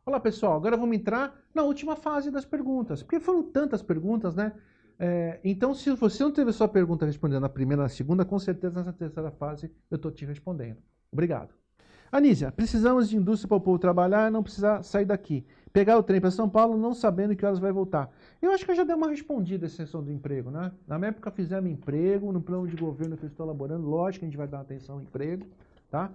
Olá, pessoal, agora vamos entrar na última fase das perguntas, porque foram tantas perguntas, né? Então, se você não teve a sua pergunta respondendo na primeira, na segunda, com certeza nessa terceira fase eu estou te respondendo. Obrigado. Anísia, precisamos de indústria para o povo trabalhar e não precisar sair daqui. Pegar o trem para São Paulo não sabendo que horas vai voltar. Eu acho que eu já dei uma respondida essa questão do emprego, né? Na minha época fizemos emprego, no plano de governo que eu estou elaborando, lógico que a gente vai dar atenção ao emprego, tá?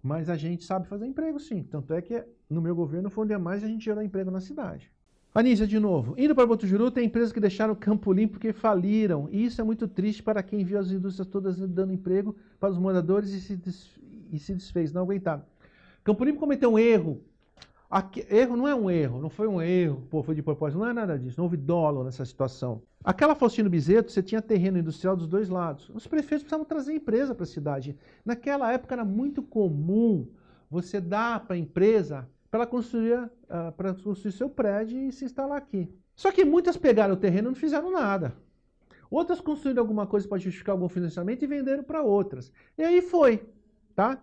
Mas a gente sabe fazer emprego sim. Tanto é que no meu governo foi onde é mais a gente gerou emprego na cidade. Anísia, de novo. Indo para Botujuru, tem empresas que deixaram o Campo Limpo porque faliram. E isso é muito triste para quem viu as indústrias todas dando emprego para os moradores e se desfez. Não aguentaram. Campo Limpo cometeu um erro. Erro não é um erro, não foi um erro, pô, foi de propósito, não é nada disso, não houve dolo nessa situação. Aquela Faustino Bizeto, você tinha terreno industrial dos dois lados. Os prefeitos precisavam trazer empresa para a cidade. Naquela época era muito comum você dar para a empresa para ela construir seu prédio e se instalar aqui. Só que muitas pegaram o terreno e não fizeram nada. Outras construíram alguma coisa para justificar algum financiamento e venderam para outras. E aí foi, tá?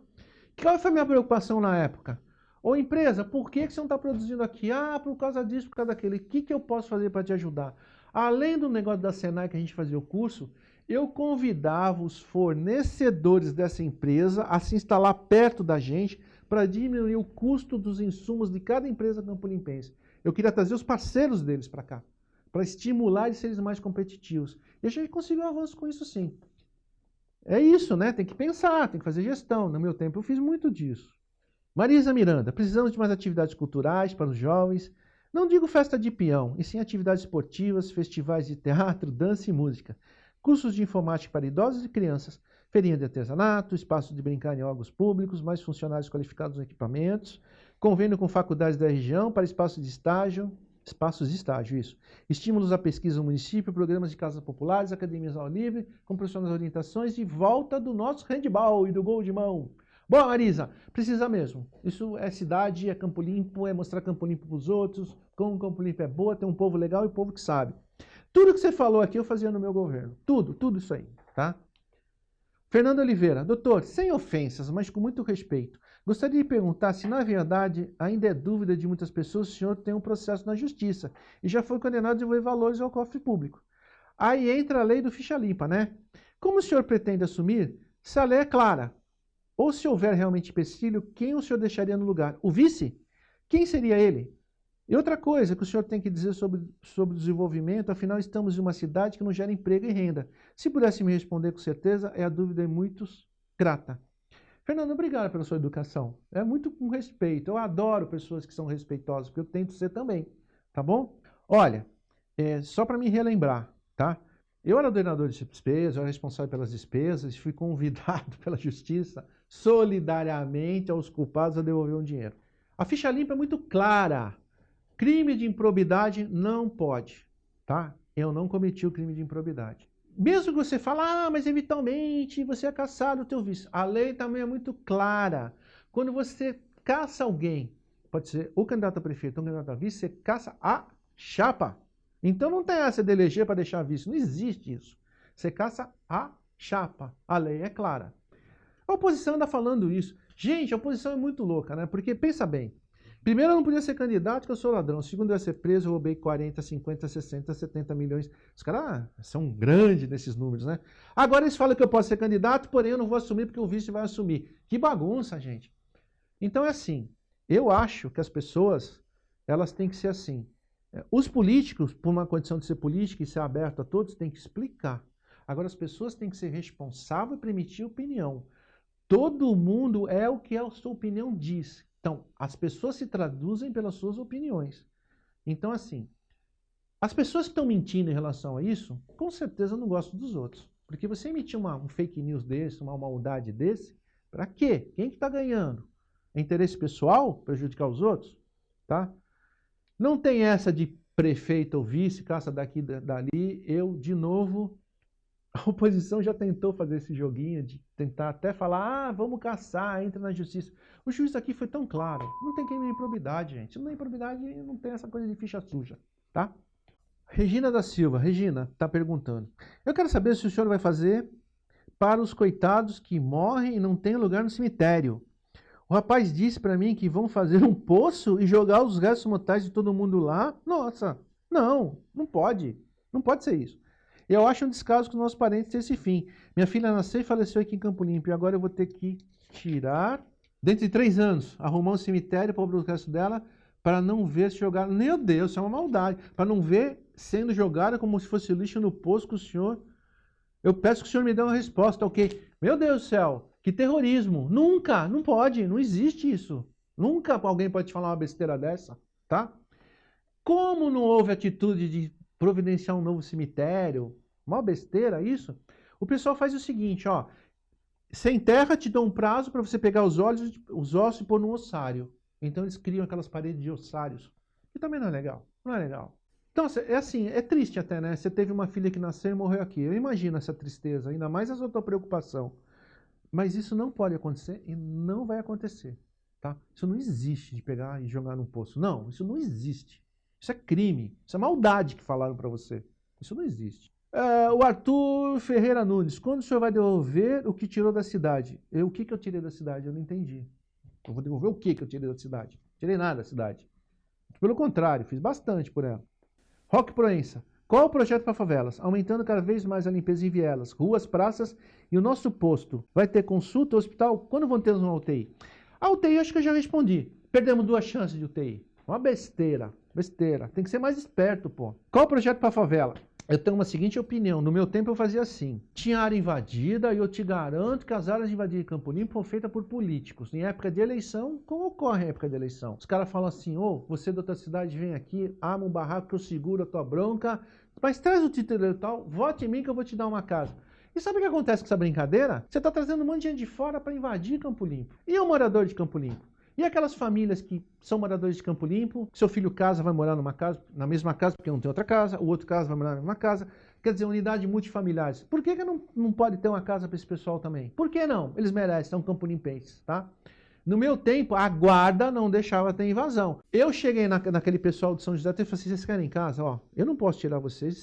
Qual foi a minha preocupação na época? Ô empresa, por que você não está produzindo aqui? Ah, por causa disso, por causa daquele. O que eu posso fazer para te ajudar? Além do negócio da Senai que a gente fazia o curso, eu convidava os fornecedores dessa empresa a se instalar perto da gente para diminuir o custo dos insumos de cada empresa campolimpense. Eu queria trazer os parceiros deles para cá, para estimular eles a serem mais competitivos. E a gente conseguiu um avanço com isso sim. É isso, né? Tem que pensar, tem que fazer gestão. No meu tempo eu fiz muito disso. Marisa Miranda, precisamos de mais atividades culturais para os jovens. Não digo festa de peão, e sim atividades esportivas, festivais de teatro, dança e música. Cursos de informática para idosos e crianças. Feirinha de artesanato, espaço de brincar em órgãos públicos, mais funcionários qualificados em equipamentos. Convênio com faculdades da região para espaços de estágio. Espaços de estágio, isso. Estímulos à pesquisa no município, programas de casas populares, academias ao livre, com profissionais orientações e volta do nosso handball e do gol de mão. Bom, Marisa, precisa mesmo. Isso é cidade, é Campo Limpo, é mostrar Campo Limpo para os outros, como Campo Limpo é boa, tem um povo legal e um povo que sabe. Tudo que você falou aqui eu fazia no meu governo. Tudo isso aí, tá? Fernando Oliveira, doutor, sem ofensas, mas com muito respeito, gostaria de perguntar se, na verdade, ainda é dúvida de muitas pessoas se o senhor tem um processo na justiça e já foi condenado a devolver valores ao cofre público. Aí entra a lei do ficha limpa, né? Como o senhor pretende assumir se a lei é clara? Ou se houver realmente empecilho, quem o senhor deixaria no lugar? O vice? Quem seria ele? E outra coisa que o senhor tem que dizer sobre o desenvolvimento, afinal estamos em uma cidade que não gera emprego e renda. Se pudesse me responder com certeza, é a dúvida de muitos, grata. Fernando, obrigado pela sua educação. É muito com respeito. Eu adoro pessoas que são respeitosas, porque eu tento ser também, tá bom? Olha, só para me relembrar, tá? Eu era ordenador de despesas, eu era responsável pelas despesas, fui convidado pela justiça solidariamente aos culpados a devolver um dinheiro. A ficha limpa é muito clara. Crime de improbidade não pode, tá? Eu não cometi o crime de improbidade. Mesmo que você fale, mas eventualmente você é caçado o teu vício. A lei também é muito clara. Quando você caça alguém, pode ser o candidato a prefeito ou o candidato a vice, você caça a chapa. Então não tem essa de eleger para deixar vice, não existe isso. Você caça a chapa, a lei é clara. A oposição anda falando isso. Gente, a oposição é muito louca, né? Porque, pensa bem, primeiro eu não podia ser candidato porque eu sou ladrão, segundo eu ia ser preso, eu roubei 40, 50, 60, 70 milhões. Os caras são grandes nesses números, né? Agora eles falam que eu posso ser candidato, porém eu não vou assumir porque o vice vai assumir. Que bagunça, gente. Então é assim, eu acho que as pessoas, elas têm que ser assim. Os políticos, por uma condição de ser político e ser aberto a todos, têm que explicar. Agora, as pessoas têm que ser responsáveis e permitir opinião. Todo mundo é o que a sua opinião diz. Então, as pessoas se traduzem pelas suas opiniões. Então, assim, as pessoas que estão mentindo em relação a isso, com certeza não gostam dos outros. Porque você emitir um fake news desse, uma maldade desse, para quê? Quem que está ganhando? É interesse pessoal? Prejudicar os outros? Tá? Não tem essa de prefeito ou vice, caça daqui dali. Eu, de novo, a oposição já tentou fazer esse joguinho de tentar até falar, vamos caçar, entra na justiça. O juiz aqui foi tão claro, não tem crime de improbidade, gente. Se não tem improbidade, não tem essa coisa de ficha suja, tá? Regina da Silva, Regina, está perguntando. Eu quero saber se o senhor vai fazer para os coitados que morrem e não têm lugar no cemitério. O rapaz disse para mim que vão fazer um poço e jogar os restos mortais de todo mundo lá. Nossa, não pode. Não pode ser isso. Eu acho um descaso com os nossos parentes ter esse fim. Minha filha nasceu e faleceu aqui em Campo Limpo e agora eu vou ter que tirar, dentro de 3 anos, arrumar um cemitério para o resto dela para não ver se jogar. Meu Deus, isso é uma maldade. Para não ver sendo jogada como se fosse lixo no poço com o senhor. Eu peço que o senhor me dê uma resposta, ok? Meu Deus do céu, que terrorismo. Nunca, não pode, não existe isso. Nunca alguém pode te falar uma besteira dessa, tá? Como não houve atitude de providenciar um novo cemitério? Uma besteira isso? O pessoal faz o seguinte, ó. Você enterra, te dão um prazo para você pegar os ossos e pôr num ossário. Então eles criam aquelas paredes de ossários. E também não é legal, não é legal. Então, é assim, é triste até, né? Você teve uma filha que nasceu e morreu aqui. Eu imagino essa tristeza, ainda mais essa tua preocupação. Mas isso não pode acontecer e não vai acontecer, tá? Isso não existe de pegar e jogar num poço. Não, isso não existe. Isso é crime, isso é maldade que falaram para você. Isso não existe. O Arthur Ferreira Nunes, quando o senhor vai devolver o que tirou da cidade? O que eu tirei da cidade? Eu não entendi. Eu vou devolver o que eu tirei da cidade? Não tirei nada da cidade. Pelo contrário, fiz bastante por ela. Roque Proença, qual é o projeto para favelas? Aumentando cada vez mais a limpeza em vielas, ruas, praças e o nosso posto. Vai ter consulta, hospital? Quando vão ter uma UTI? A UTI acho que eu já respondi. Perdemos 2 chances de UTI. Uma besteira, besteira. Tem que ser mais esperto, pô. Qual o projeto para favela? Eu tenho uma seguinte opinião. No meu tempo eu fazia assim. Tinha área invadida e eu te garanto que as áreas invadidas em Campo Limpo foram feitas por políticos. Em época de eleição, como ocorre em época de eleição? Os caras falam assim, você da outra cidade vem aqui, arma um barraco que eu seguro a tua bronca, mas traz o título eleitoral, vote em mim que eu vou te dar uma casa. E sabe o que acontece com essa brincadeira? Você está trazendo um monte de gente de fora para invadir Campo Limpo. E o morador de Campo Limpo? E aquelas famílias que são moradores de Campo Limpo, seu filho casa, vai morar numa casa, na mesma casa porque não tem outra casa, o outro casa vai morar na mesma casa, quer dizer, unidade multifamiliares. Por que não pode ter uma casa para esse pessoal também? Por que não? Eles merecem, são campolimpenses, tá? No meu tempo, a guarda não deixava ter invasão. Eu cheguei naquele pessoal de São José e falei assim, vocês querem em casa? Ó, eu não posso tirar vocês,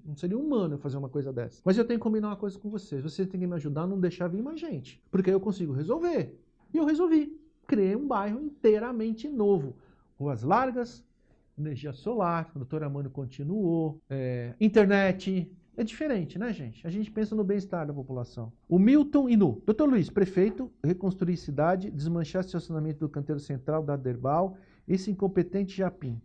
não seria humano eu fazer uma coisa dessa. Mas eu tenho que combinar uma coisa com vocês, vocês têm que me ajudar a não deixar vir mais gente, porque eu consigo resolver. E eu resolvi. Criei um bairro inteiramente novo. Ruas largas, energia solar, o doutor Amânio continuou, internet. É diferente, né, gente? A gente pensa no bem-estar da população. O Milton Inu. Doutor Luiz, prefeito, reconstruir cidade, desmanchar estacionamento do canteiro central da Derbal, esse incompetente Japim.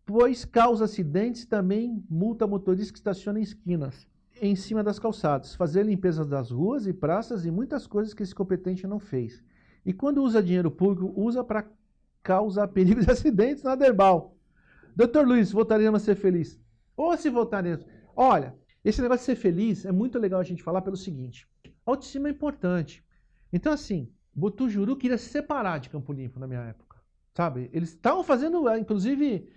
Pois causa acidentes, também multa motorista que estaciona em esquinas, em cima das calçadas, fazer limpeza das ruas e praças e muitas coisas que esse competente não fez. E quando usa dinheiro público, usa para causar perigo de acidentes na Derbal. Doutor Luiz, votaremos a ser feliz. Ou se votaremos... Olha, esse negócio de ser feliz é muito legal a gente falar pelo seguinte. Autoestima é importante. Então, assim, Botujuru queria se separar de Campo Limpo na minha época. Sabe? Eles estavam fazendo, inclusive,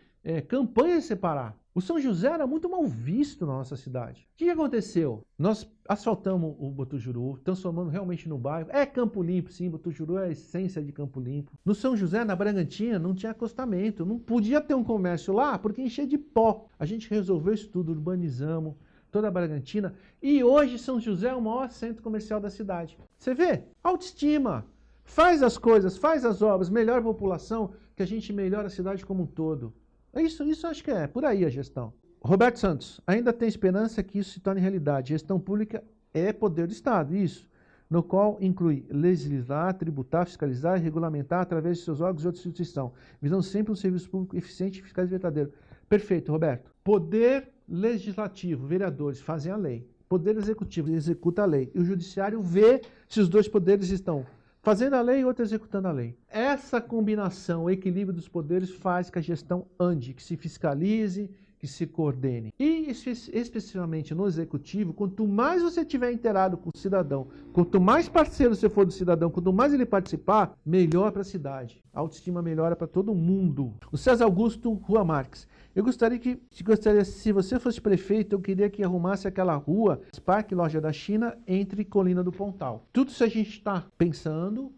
campanha de separar. O São José era muito mal visto na nossa cidade. O que aconteceu? Nós asfaltamos o Botujuru, transformando realmente no bairro. É Campo Limpo, sim, Botujuru é a essência de Campo Limpo. No São José, na Bragantina, não tinha acostamento. Não podia ter um comércio lá porque enchia de pó. A gente resolveu isso tudo, urbanizamos toda a Bragantina. E hoje São José é o maior centro comercial da cidade. Você vê? Autoestima. Faz as coisas, faz as obras, melhora a população, que a gente melhora a cidade como um todo. Isso acho que é por aí a gestão. Roberto Santos, ainda tem esperança que isso se torne realidade. Gestão pública é poder do Estado, isso, no qual inclui legislar, tributar, fiscalizar e regulamentar através de seus órgãos de outra instituição, visando sempre um serviço público eficiente, eficaz e verdadeiro. Perfeito, Roberto. Poder legislativo, vereadores, fazem a lei. Poder executivo executa a lei. E o judiciário vê se os dois poderes estão fazendo a lei e outro executando a lei. Essa combinação, o equilíbrio dos poderes faz que a gestão ande, que se fiscalize, que se coordene. E especificamente no executivo, quanto mais você tiver inteirado com o cidadão, quanto mais parceiro você for do cidadão, quanto mais ele participar, melhor para a cidade. A autoestima melhora para todo mundo. O César Augusto Rua Marques. Eu gostaria, se você fosse prefeito, eu queria que arrumasse aquela rua, Parque Loja da China, entre Colina do Pontal. Tudo isso a gente está pensando,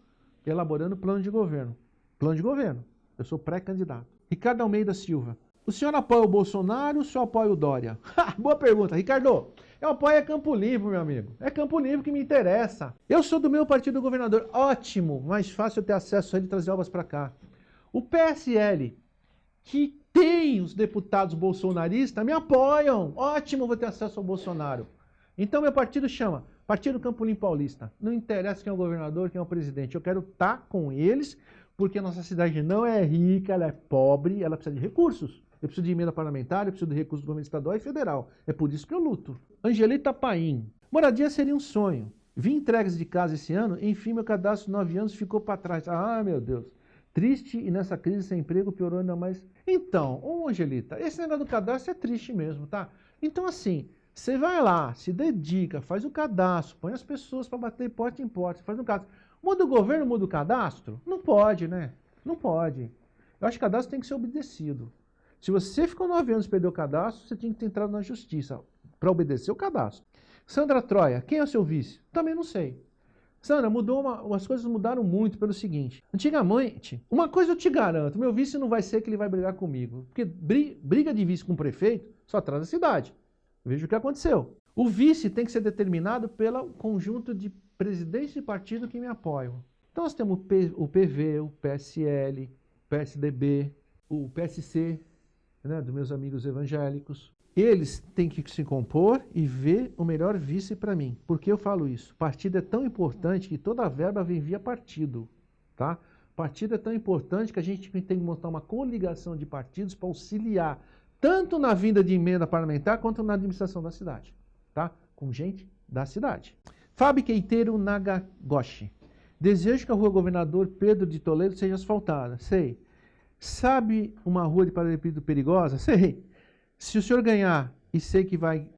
elaborando plano de governo. Plano de governo. Eu sou pré-candidato. Ricardo Almeida Silva. O senhor apoia o Bolsonaro ou o senhor apoia o Dória? Boa pergunta. Ricardo, Eu apoio é Campo Limpo, meu amigo. É Campo Limpo que me interessa. Eu sou do meu partido governador. Ótimo, mais fácil eu ter acesso a ele e trazer obras para cá. O PSL, que tem os deputados bolsonaristas, me apoiam. Ótimo, vou ter acesso ao Bolsonaro. Então meu partido chama Partido Campo Limpo Paulista. Não interessa quem é o governador, quem é o presidente. Eu quero estar com eles, porque a nossa cidade não é rica, ela é pobre, ela precisa de recursos. Eu preciso de emenda parlamentar, eu preciso de recursos do governo estadual e federal. É por isso que eu luto. Angelita Paim. Moradia seria um sonho. Vi entregas de casa esse ano, enfim, meu cadastro de 9 anos ficou para trás. Ah, meu Deus. Triste e nessa crise sem emprego piorou ainda mais. Então, ô Angelita, esse negócio do cadastro é triste mesmo, tá? Então, assim, você vai lá, se dedica, faz o cadastro, põe as pessoas para bater porta em porta, faz um cadastro. Muda o governo, muda o cadastro? Não pode, né? Não pode. Eu acho que o cadastro tem que ser obedecido. Se você ficou 9 anos e perdeu o cadastro, você tinha que ter entrado na justiça para obedecer o cadastro. Sandra Troia, quem é o seu vice? Também não sei. Sandra, as coisas mudaram muito pelo seguinte. Antigamente, uma coisa eu te garanto, meu vice não vai ser que ele vai brigar comigo. Porque briga de vice com o prefeito só traz a cidade. Veja o que aconteceu. O vice tem que ser determinado pelo conjunto de presidentes de partido que me apoiam. Então nós temos o PV, o PSL, o PSDB, o PSC, né, dos meus amigos evangélicos. Eles têm que se compor e ver o melhor vice para mim. Por que eu falo isso? Partido é tão importante que toda a verba vem via partido. Tá? Partido é tão importante que a gente tem que montar uma coligação de partidos para auxiliar tanto na vinda de emenda parlamentar quanto na administração da cidade. Tá? Com gente da cidade. Fábio Queiteiro Nagagoshi. Desejo que a rua Governador Pedro de Toledo seja asfaltada. Sei. Sabe uma rua de paralelepípedo perigosa? Sei. Se o senhor ganhar e sei que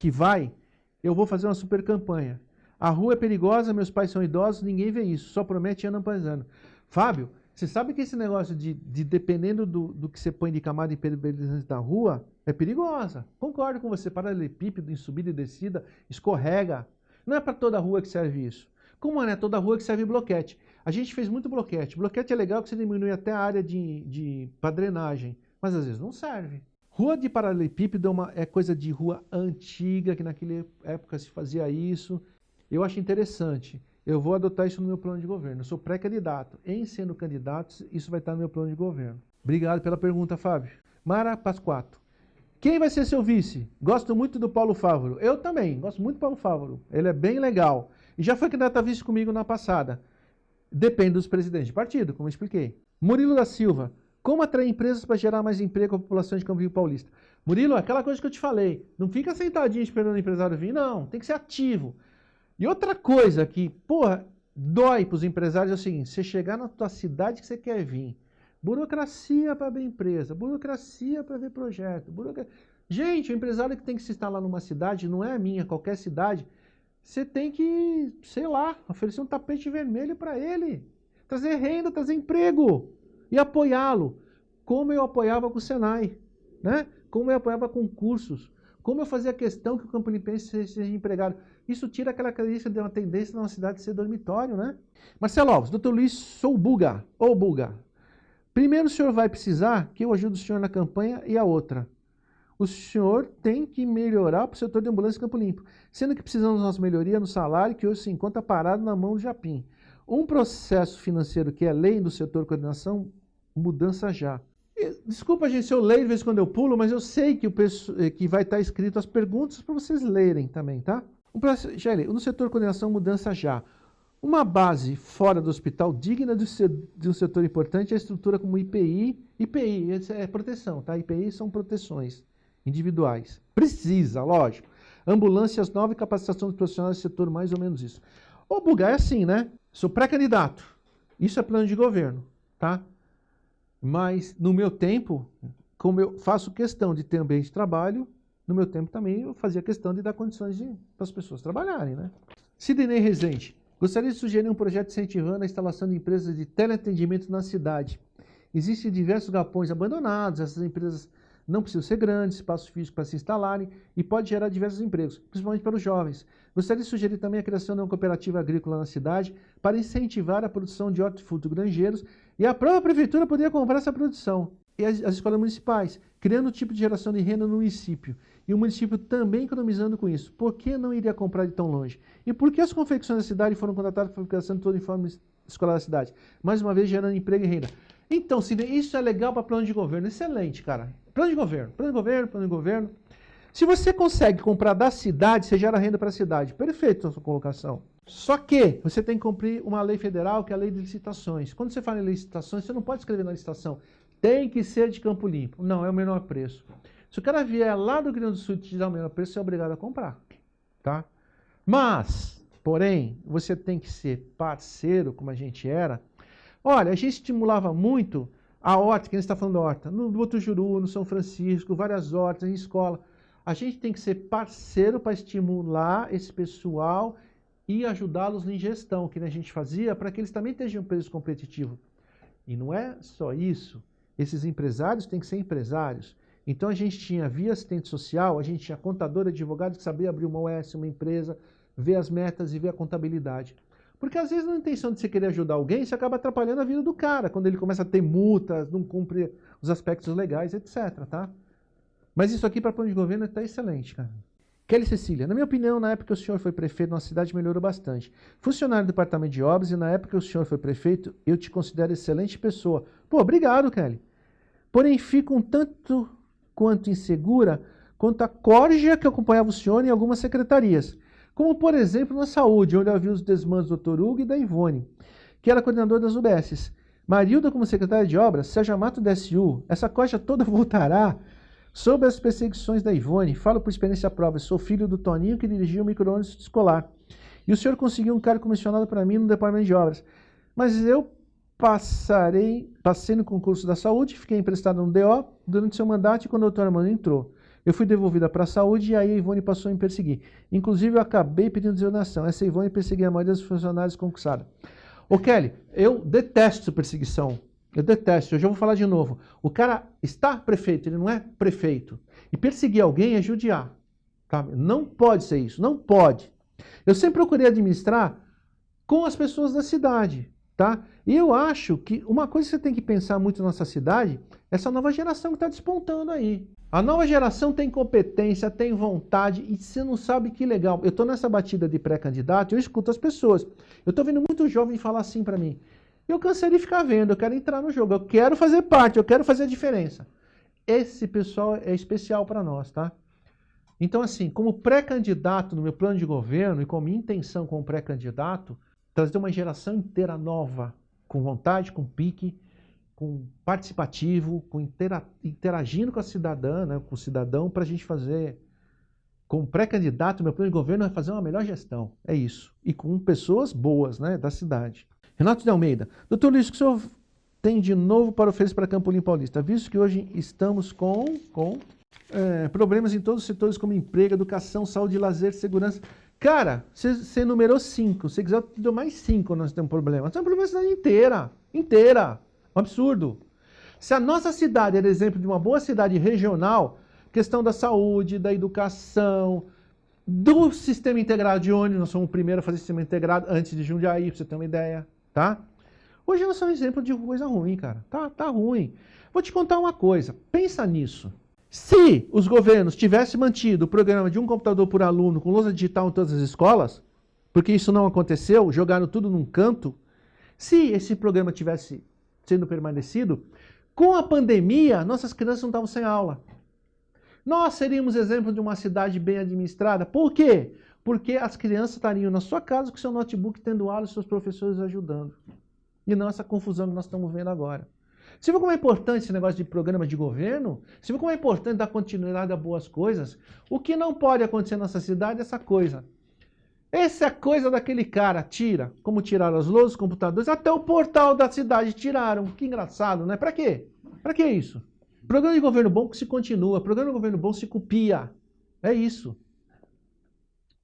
vai, eu vou fazer uma super campanha. A rua é perigosa, meus pais são idosos, ninguém vê isso. Só promete ano após ano. Fábio, você sabe que esse negócio de dependendo do que você põe de camada impermeabilizante da rua, é perigosa. Concordo com você. Paralelepípedo em subida e descida, escorrega. Não é para toda rua que serve isso. Como não é toda rua que serve bloquete? A gente fez muito bloquete. Bloquete é legal que você diminui até a área para drenagem, mas às vezes não serve. Rua de paralelepípedo é coisa de rua antiga, que naquela época se fazia isso. Eu acho interessante. Eu vou adotar isso no meu plano de governo. Eu sou pré-candidato. Em sendo candidato, isso vai estar no meu plano de governo. Obrigado pela pergunta, Fábio. Mara Pasquato. Quem vai ser seu vice? Gosto muito do Paulo Fávoro. Eu também, gosto muito do Paulo Fávoro. Ele é bem legal. E já foi candidato a vice comigo na passada. Depende dos presidentes de partido, como eu expliquei. Murilo da Silva. Como atrair empresas para gerar mais emprego à população de Campo Limpo Paulista? Murilo, aquela coisa que eu te falei. Não fica sentadinho esperando o empresário vir, não. Tem que ser ativo. E outra coisa que, porra, dói para os empresários é o seguinte. Você chegar na tua cidade que você quer vir. Burocracia para abrir empresa. Burocracia para ver projeto. Gente, o empresário que tem que se instalar numa cidade, não é a minha, qualquer cidade, você tem que, sei lá, oferecer um tapete vermelho para ele. Trazer renda, trazer emprego. E apoiá-lo, como eu apoiava com o Senai, né? Como eu apoiava com cursos, como eu fazia questão que o Campo Limpense seja empregado. Isso tira aquela característica de uma tendência de uma cidade ser dormitório, né? Marcelo Alves, Dr. Luiz, sou Buga, ou Buga. Primeiro o senhor vai precisar que eu ajude o senhor na campanha e a outra. O senhor tem que melhorar para o setor de ambulância em Campo Limpo, sendo que precisamos de nossa melhoria no salário que hoje se encontra parado na mão do Japim. Um processo financeiro que é lei do setor de coordenação, mudança já. Desculpa, gente, se eu leio de vez em quando eu pulo, mas eu sei que vai estar escrito as perguntas para vocês lerem também, tá? No setor de coordenação, mudança já. Uma base fora do hospital digna de um setor importante é a estrutura como IPI. IPI é proteção, tá? IPI são proteções individuais. Precisa, lógico. Ambulâncias novas e capacitação dos profissionais do setor, mais ou menos isso. Ô, Buga, é assim, né? Sou pré-candidato. Isso é plano de governo, tá? Mas, no meu tempo, como eu faço questão de ter ambiente de trabalho, no meu tempo também eu fazia questão de dar condições para as pessoas trabalharem, né? Sidney Rezende. Gostaria de sugerir um projeto incentivando a instalação de empresas de teleatendimento na cidade. Existem diversos galpões abandonados, essas empresas não precisam ser grandes, espaço físico para se instalarem e pode gerar diversos empregos, principalmente para os jovens. Gostaria de sugerir também a criação de uma cooperativa agrícola na cidade para incentivar a produção de hortifruti granjeiros e a própria prefeitura poderia comprar essa produção. e as escolas municipais, criando um tipo de geração de renda no município. E o município também economizando com isso. Por que não iria comprar de tão longe? E por que as confecções da cidade foram contratadas para fabricação de todo o uniforme escolar da cidade? Mais uma vez, gerando emprego e renda. Então, Sidney, isso é legal para plano de governo. Excelente, cara. Plano de governo, plano de governo, plano de governo. Se você consegue comprar da cidade, você gera renda para a cidade. Perfeito a sua colocação. Só que você tem que cumprir uma lei federal, que é a lei de licitações. Quando você fala em licitações, você não pode escrever na licitação. Tem que ser de Campo Limpo. Não, é o menor preço. Se o cara vier lá do Rio Grande do Sul e te dar o menor preço, você é obrigado a comprar. Tá? Mas, porém, você tem que ser parceiro, como a gente era. Olha, a gente estimulava muito a horta, que a gente está falando da horta, no Botujuru, no São Francisco, várias hortas, em escola. A gente tem que ser parceiro para estimular esse pessoal e ajudá-los em gestão, que a gente fazia, para que eles também tenham um preço competitivo. E não é só isso. Esses empresários têm que ser empresários. Então a gente tinha via assistente social, a gente tinha contador, advogado que sabia abrir uma OS, uma empresa, ver as metas e ver a contabilidade. Porque às vezes na intenção de você querer ajudar alguém, você acaba atrapalhando a vida do cara, quando ele começa a ter multas, não cumpre os aspectos legais, etc. Tá? Mas isso aqui para plano de governo está excelente, cara. Kelly Cecília, na minha opinião, na época que o senhor foi prefeito, nossa cidade melhorou bastante. Funcionário do departamento de obras e na época que o senhor foi prefeito, eu te considero excelente pessoa. Pô, obrigado, Kelly. Porém, fico um tanto quanto insegura quanto a corja que acompanhava o senhor em algumas secretarias. Como, por exemplo, na saúde, onde havia os desmandos do Dr. Hugo e da Ivone, que era coordenador das UBSs. Marilda como secretária de obras, Sérgio Amato da SU, essa corja toda voltará sob as perseguições da Ivone. Falo por experiência própria, sou filho do Toninho que dirigia o micro-ônibus escolar. E o senhor conseguiu um cargo comissionado para mim no departamento de obras. Mas eu passei no concurso da saúde, fiquei emprestado no DO durante seu mandato e quando o doutor Armando entrou. Eu fui devolvida para a saúde e aí a Ivone passou a me perseguir. Inclusive, eu acabei pedindo desordenação. Essa Ivone perseguia a maioria dos funcionários concursados. Ô, Kelly, eu detesto perseguição. Eu detesto. Hoje eu vou falar de novo. O cara está prefeito, ele não é prefeito. E perseguir alguém é judiar. Tá? Não pode ser isso. Não pode. Eu sempre procurei administrar com as pessoas da cidade. Tá? E eu acho que uma coisa que você tem que pensar muito na nossa cidade é essa nova geração que está despontando aí. A nova geração tem competência, tem vontade e você não sabe que legal. Eu estou nessa batida de pré-candidato e eu escuto as pessoas. Eu estou vendo muito jovem falar assim para mim. Eu cansei de ficar vendo, eu quero entrar no jogo, eu quero fazer parte, eu quero fazer a diferença. Esse pessoal é especial para nós, tá? Então assim, como pré-candidato no meu plano de governo e com a minha intenção como pré-candidato, trazer uma geração inteira nova, com vontade, com pique, com participativo, com interagindo com a cidadã, né, com o cidadão, para a gente fazer, como pré-candidato, meu plano de governo é fazer uma melhor gestão. É isso. E com pessoas boas, né, da cidade. Renato de Almeida. Doutor Luiz, o que o senhor tem de novo para oferecer para Campo Limpo Paulista? Visto que hoje estamos com problemas em todos os setores, como emprego, educação, saúde, lazer, segurança. Cara, você enumerou 5. Se quiser, eu te dou mais 5, nós temos problema. Nós temos problema na cidade inteira. Inteira. Um absurdo. Se a nossa cidade era exemplo de uma boa cidade regional, questão da saúde, da educação, do sistema integrado de ônibus, nós somos o primeiro a fazer sistema integrado antes de Jundiaí, para você ter uma ideia, tá? Hoje nós somos exemplo de coisa ruim, cara. Tá ruim. Vou te contar uma coisa. Pensa nisso. Se os governos tivessem mantido o programa de um computador por aluno com lousa digital em todas as escolas, porque isso não aconteceu, jogaram tudo num canto, se esse programa tivesse sendo permanecido, com a pandemia, nossas crianças não estavam sem aula. Nós seríamos exemplo de uma cidade bem administrada. Por quê? Porque as crianças estariam na sua casa com seu notebook tendo aula e seus professores ajudando. E não essa confusão que nós estamos vendo agora. Você viu como é importante esse negócio de programa de governo? Você viu como é importante dar continuidade a boas coisas? O que não pode acontecer na nossa cidade é essa coisa. Essa é a coisa daquele cara, tira. Como tiraram as lousas, os computadores, até o portal da cidade tiraram. Que engraçado, né? Pra quê? Pra que isso? Programa de governo bom que se continua, programa de governo bom se copia. É isso.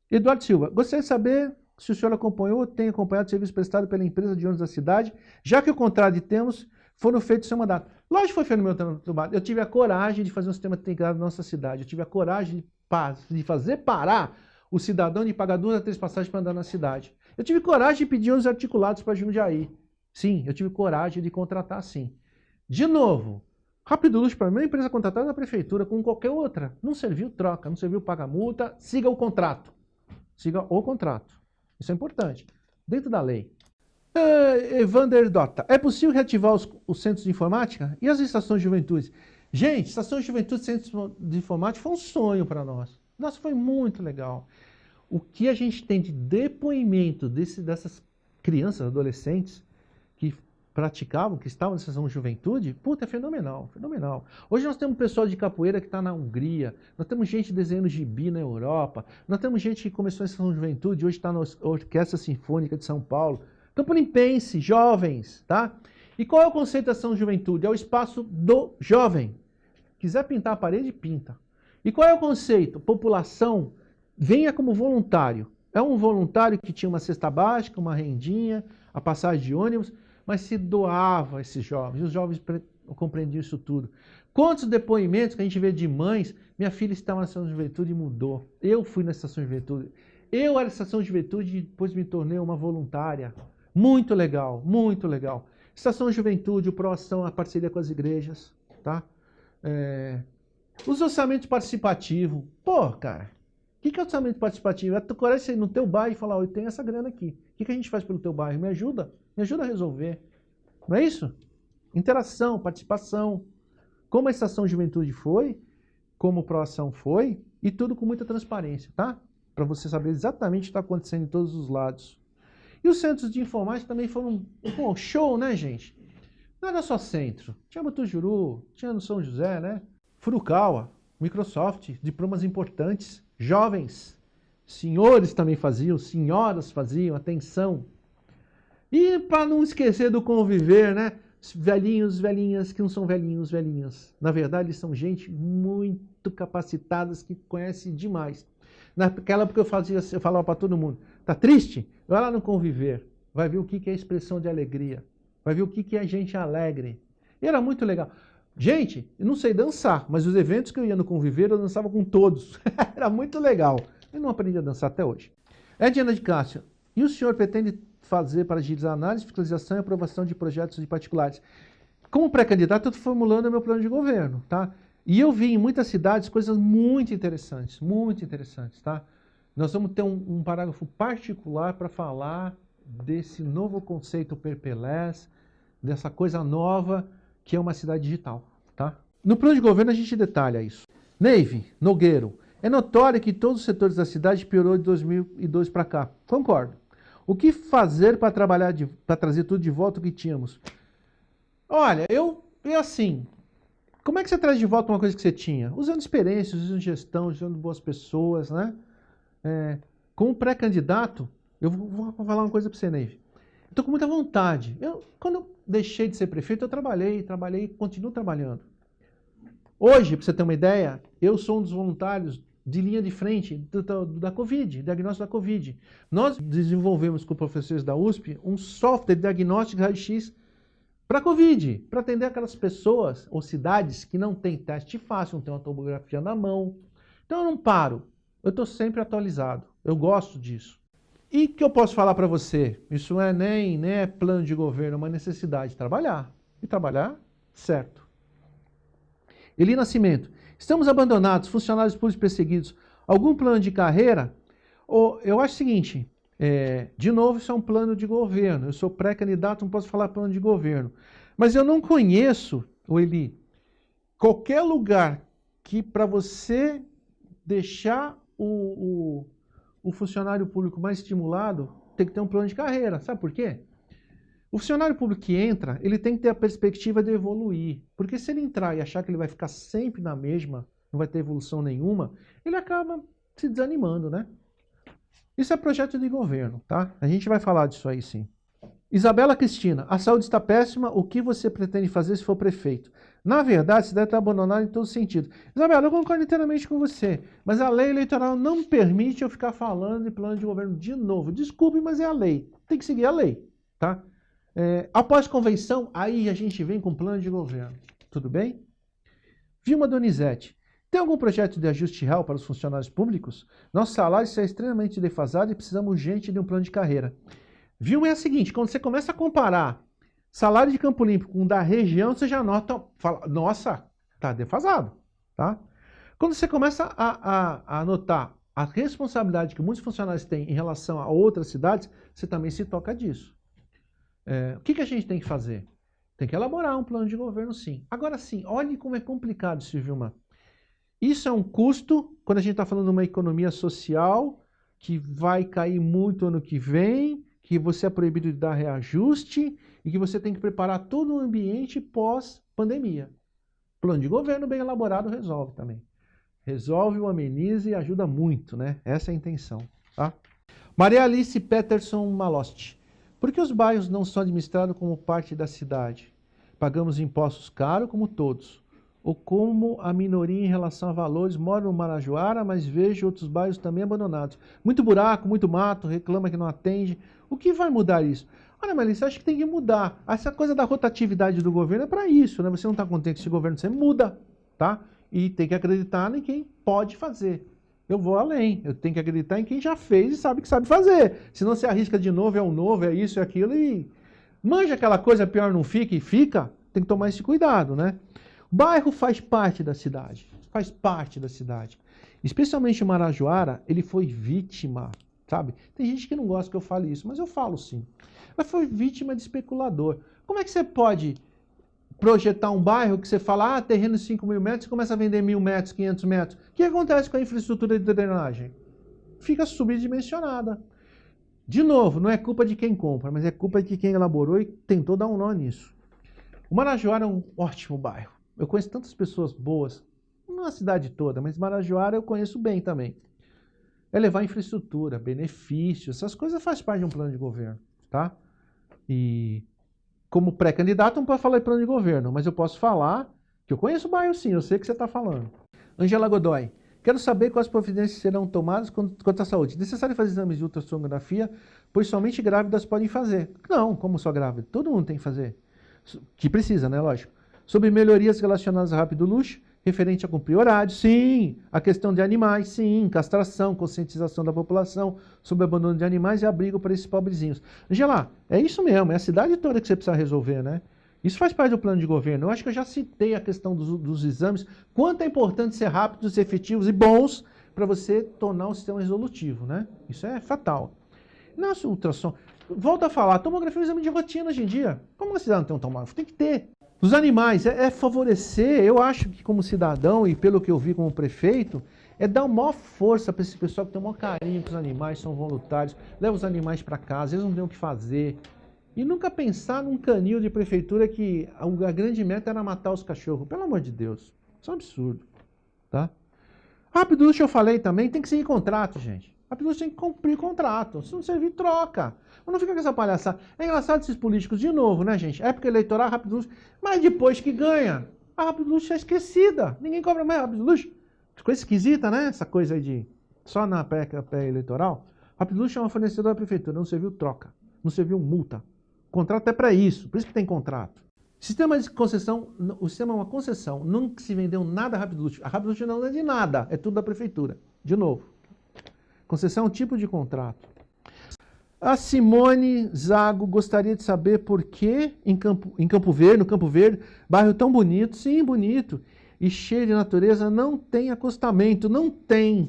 Eduardo Silva, gostaria de saber se o senhor acompanhou ou tem acompanhado o serviço prestado pela empresa de ônibus da cidade, já que o contrato de termos foram feitos no seu mandato. Lógico que foi feito no meu mandato. Eu tive a coragem de fazer um sistema integrado na nossa cidade. Eu tive a coragem de fazer parar o cidadão de pagar 2 a 3 passagens para andar na cidade. Eu tive coragem de pedir ônibus articulados para Jundiaí. Sim, eu tive coragem de contratar sim. De novo, Rápido Luxo, para mim, é uma empresa contratada da prefeitura com qualquer outra. Não serviu, troca. Não serviu, paga multa. Siga o contrato. Siga o contrato. Isso é importante. Dentro da lei. Evander Dota. É possível reativar os centros de informática? E as estações de juventude? Gente, estações de juventude e centros de informática foi um sonho para nós. Nossa, foi muito legal. O que a gente tem de depoimento dessas crianças, adolescentes, que praticavam, que estavam na estação de juventude, puta, é fenomenal, fenomenal. Hoje nós temos pessoal de capoeira que está na Hungria, nós temos gente desenhando gibi na Europa, nós temos gente que começou a estação de juventude, hoje está na Orquestra Sinfônica de São Paulo. Campo-Limpense, jovens, tá? E qual é o conceito da ação de juventude? É o espaço do jovem. Quiser pintar a parede, pinta. E qual é o conceito? População, venha como voluntário. É um voluntário que tinha uma cesta básica, uma rendinha, a passagem de ônibus, mas se doava a esses jovens. E os jovens compreendiam isso tudo. Quantos depoimentos que a gente vê de mães, minha filha estava na estação de juventude e mudou. Eu fui na estação de juventude. Eu era na estação de juventude e depois me tornei uma voluntária. Muito legal, muito legal. Estação de Juventude, o Proação, a parceria com as igrejas, tá? Os orçamentos participativos. Pô, cara, o que é orçamento participativo? É tu coragem no teu bairro e falar, eu tenho essa grana aqui. O que a gente faz pelo teu bairro? Me ajuda a resolver. Não é isso? Interação, participação. Como a Estação de Juventude foi, como o Proação foi, e tudo com muita transparência, tá? Para você saber exatamente o que está acontecendo em todos os lados. E os centros de informática também foram um show, né, gente? Não era só centro. Tinha Butujuru, tinha no São José, né? Furukawa, Microsoft, diplomas importantes, jovens, senhores também faziam, senhoras faziam, atenção. E para não esquecer do conviver, né? Velhinhos, velhinhas, que não são velhinhos, velhinhas. Na verdade, são gente muito capacitadas que conhece demais. Naquela época eu falava para todo mundo, tá triste? Vai lá no conviver, vai ver o que é expressão de alegria, vai ver o que é gente alegre. E era muito legal. Gente, eu não sei dançar, mas os eventos que eu ia no conviver, eu dançava com todos. Era muito legal. Eu não aprendi a dançar até hoje. Diana de Cássio, e o senhor pretende fazer para agilizar a análise, fiscalização e aprovação de projetos de particulares? Como pré-candidato, eu estou formulando o meu plano de governo, tá? E eu vi em muitas cidades coisas muito interessantes, tá? Nós vamos ter um parágrafo particular para falar desse novo conceito paperless, dessa coisa nova que é uma cidade digital, tá? No plano de governo a gente detalha isso. Neive, Nogueiro, é notório que todos os setores da cidade piorou de 2002 para cá. Concordo. O que fazer para trazer tudo de volta o que tínhamos? Olha, assim, como é que você traz de volta uma coisa que você tinha? Usando experiências, usando gestão, usando boas pessoas, né? Como pré-candidato, eu vou falar uma coisa para você, Neive. Estou com muita vontade. Quando eu deixei de ser prefeito, eu trabalhei e continuo trabalhando. Hoje, para você ter uma ideia, eu sou um dos voluntários de linha de frente da Covid, diagnóstico da Covid. Nós desenvolvemos com professores da USP um software de diagnóstico de raio-x para Covid, para atender aquelas pessoas ou cidades que não tem teste fácil, não tem uma tomografia na mão. Então eu não paro, eu estou sempre atualizado, eu gosto disso. E o que eu posso falar para você? Isso não é nem é plano de governo, é uma necessidade de trabalhar. E trabalhar certo. Eli Nascimento. Estamos abandonados, funcionários públicos perseguidos. Algum plano de carreira? Eu acho o seguinte, de novo, isso é um plano de governo. Eu sou pré-candidato, não posso falar plano de governo. Mas eu não conheço, Eli, qualquer lugar que para você deixar o funcionário público mais estimulado, tem que ter um plano de carreira. Sabe por quê? O funcionário público que entra, ele tem que ter a perspectiva de evoluir. Porque se ele entrar e achar que ele vai ficar sempre na mesma, não vai ter evolução nenhuma, ele acaba se desanimando, né? Isso é projeto de governo, tá? A gente vai falar disso aí sim. Isabela Cristina, a saúde está péssima, o que você pretende fazer se for prefeito? Na verdade, você deve estar abandonado em todos os sentidos. Isabela, eu concordo inteiramente com você, mas a lei eleitoral não permite eu ficar falando de plano de governo de novo. Desculpe, mas é a lei. Tem que seguir a lei, tá? Após convenção, aí a gente vem com plano de governo. Tudo bem? Vilma Donizete, tem algum projeto de ajuste real para os funcionários públicos? Nosso salário está extremamente defasado e precisamos urgente de um plano de carreira. Vilma, é a seguinte, quando você começa a comparar Salário de Campo Limpo com o da região, você já nota, fala, nossa, tá defasado, tá? Quando você começa a notar a responsabilidade que muitos funcionários têm em relação a outras cidades, você também se toca disso. O que a gente tem que fazer? Tem que elaborar um plano de governo, sim. Agora sim, olhe como é complicado, Silvilma. Isso é um custo, quando a gente está falando de uma economia social, que vai cair muito ano que vem, que você é proibido de dar reajuste e que você tem que preparar todo o ambiente pós-pandemia. Plano de governo bem elaborado resolve também. Resolve, o ameniza e ajuda muito, né? Essa é a intenção, tá? Maria Alice Peterson Malosti. Por que os bairros não são administrados como parte da cidade? Pagamos impostos caros como todos. Ou como a minoria em relação a valores, moro no Marajoara, mas vejo outros bairros também abandonados. Muito buraco, muito mato, reclama que não atende. O que vai mudar isso? Olha, Melissa, acho que tem que mudar. Essa coisa da rotatividade do governo é para isso, né? Você não está contente com esse governo, você muda, tá? E tem que acreditar em quem pode fazer. Eu vou além, eu tenho que acreditar em quem já fez e sabe que sabe fazer. Senão você arrisca de novo, é um novo, é isso, é aquilo e... Manja aquela coisa, pior não fica e fica, tem que tomar esse cuidado, né? O bairro faz parte da cidade, faz parte da cidade. Especialmente o Marajoara, ele foi vítima, sabe? Tem gente que não gosta que eu fale isso, mas eu falo sim. Ela foi vítima de especulador. Como é que você pode projetar um bairro que você fala, terreno de 5 mil metros, você começa a vender 1.000 metros, 500 metros. O que acontece com a infraestrutura de drenagem? Fica subdimensionada. De novo, não é culpa de quem compra, mas é culpa de quem elaborou e tentou dar um nó nisso. O Marajoara é um ótimo bairro. Eu conheço tantas pessoas boas, não a cidade toda, mas Marajoara eu conheço bem também. É levar infraestrutura, benefícios, essas coisas faz parte de um plano de governo, tá? E... como pré-candidato, não posso falar de plano de governo, mas eu posso falar que eu conheço o bairro sim, eu sei o que você está falando. Angela Godoy, quero saber quais providências serão tomadas quanto à saúde. É necessário fazer exames de ultrassonografia, pois somente grávidas podem fazer. Não, como só grávida? Todo mundo tem que fazer. Que precisa, né? Lógico. Sobre melhorias relacionadas ao rápido luxo, referente a cumprir horário, sim. A questão de animais, sim. Castração, conscientização da população sobre abandono de animais e abrigo para esses pobrezinhos. Angela, é isso mesmo, é a cidade toda que você precisa resolver, né? Isso faz parte do plano de governo. Eu acho que eu já citei a questão dos exames, quanto é importante ser rápidos, efetivos e bons para você tornar o sistema resolutivo, né? Isso é fatal. Nossa, ultrassom. Volto a falar, tomografia é um exame de rotina hoje em dia. Como a cidade não tem um tomógrafo? Tem que ter. Os animais, é favorecer, eu acho que como cidadão e pelo que eu vi como prefeito, é dar uma maior força para esse pessoal que tem um maior carinho com os animais, são voluntários, leva os animais para casa, eles não têm o que fazer. E nunca pensar num canil de prefeitura que a grande meta era matar os cachorros. Pelo amor de Deus, isso é um absurdo, tá? Rápido luxo eu falei também, tem que seguir contrato, gente. Rápido luxo tem que cumprir contrato, se não servir, troca. Mas não fica com essa palhaçada. É engraçado esses políticos, de novo, né, gente? Época eleitoral, rápido luxo, mas depois que ganha, a rápido luxo é esquecida. Ninguém cobra mais rápido luxo. Coisa esquisita, né? Essa coisa aí de só na pré-eleitoral. Rápido luxo é uma fornecedora da prefeitura, não serviu, troca. Não serviu, multa. O contrato é para isso, por isso que tem contrato. Sistema de concessão, o sistema é uma concessão, nunca se vendeu nada a Rápido Luxo. A Rápido Luxo não é de nada, é tudo da prefeitura. De novo, concessão é um tipo de contrato. A Simone Zago gostaria de saber por que em Campo Verde, no Campo Verde, bairro tão bonito, sim, bonito, e cheio de natureza, não tem acostamento, não tem.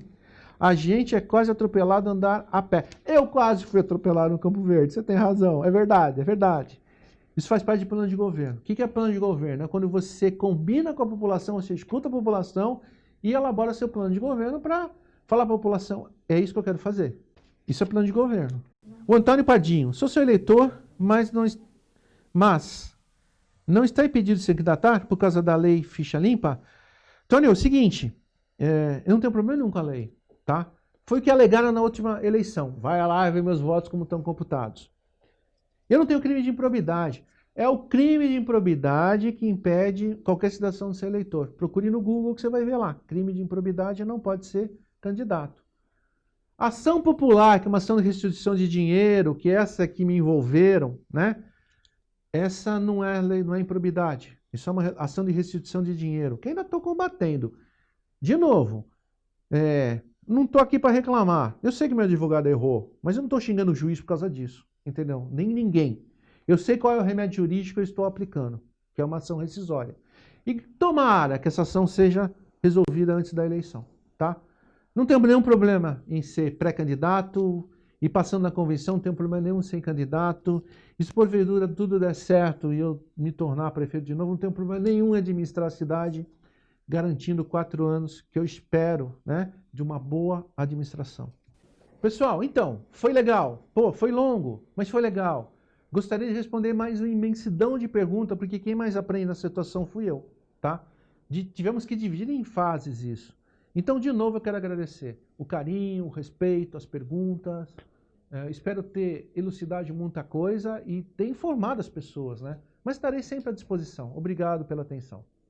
A gente é quase atropelado a andar a pé. Eu quase fui atropelado no Campo Verde, você tem razão, é verdade, é verdade. Isso faz parte de plano de governo. O que é plano de governo? É quando você combina com a população, você escuta a população e elabora seu plano de governo para falar para a população, é isso que eu quero fazer. Isso é plano de governo. O Antônio Padinho, sou seu eleitor, mas não está impedido de se candidatar por causa da lei ficha limpa? Antônio, é o seguinte, eu não tenho problema nenhum com a lei, tá? Foi o que alegaram na última eleição. Vai lá e vê meus votos como estão computados. Eu não tenho crime de improbidade. É o crime de improbidade que impede qualquer cidadão de ser eleitor. Procure no Google que você vai ver lá. Crime de improbidade não pode ser candidato. Ação popular, que é uma ação de restituição de dinheiro, que essa que me envolveram, né? Essa não é lei, não é improbidade. Isso é uma ação de restituição de dinheiro, que ainda estou combatendo. De novo, não estou aqui para reclamar. Eu sei que meu advogado errou, mas eu não estou xingando o juiz por causa disso. Entendeu? Nem ninguém. Eu sei qual é o remédio jurídico que eu estou aplicando, que é uma ação rescisória. E tomara que essa ação seja resolvida antes da eleição, tá? Não tenho nenhum problema em ser pré-candidato e passando na convenção, não tenho problema nenhum em ser candidato. E se porventura tudo der certo e eu me tornar prefeito de novo, não tenho problema nenhum em administrar a cidade, garantindo 4 anos que eu espero, né, de uma boa administração. Pessoal, então, foi legal. Pô, foi longo, mas foi legal. Gostaria de responder mais uma imensidão de perguntas, porque quem mais aprende na situação fui eu, tá? Tivemos que dividir em fases isso. Então, de novo, eu quero agradecer o carinho, o respeito, as perguntas. Espero ter elucidado muita coisa e ter informado as pessoas, né? Mas estarei sempre à disposição. Obrigado pela atenção.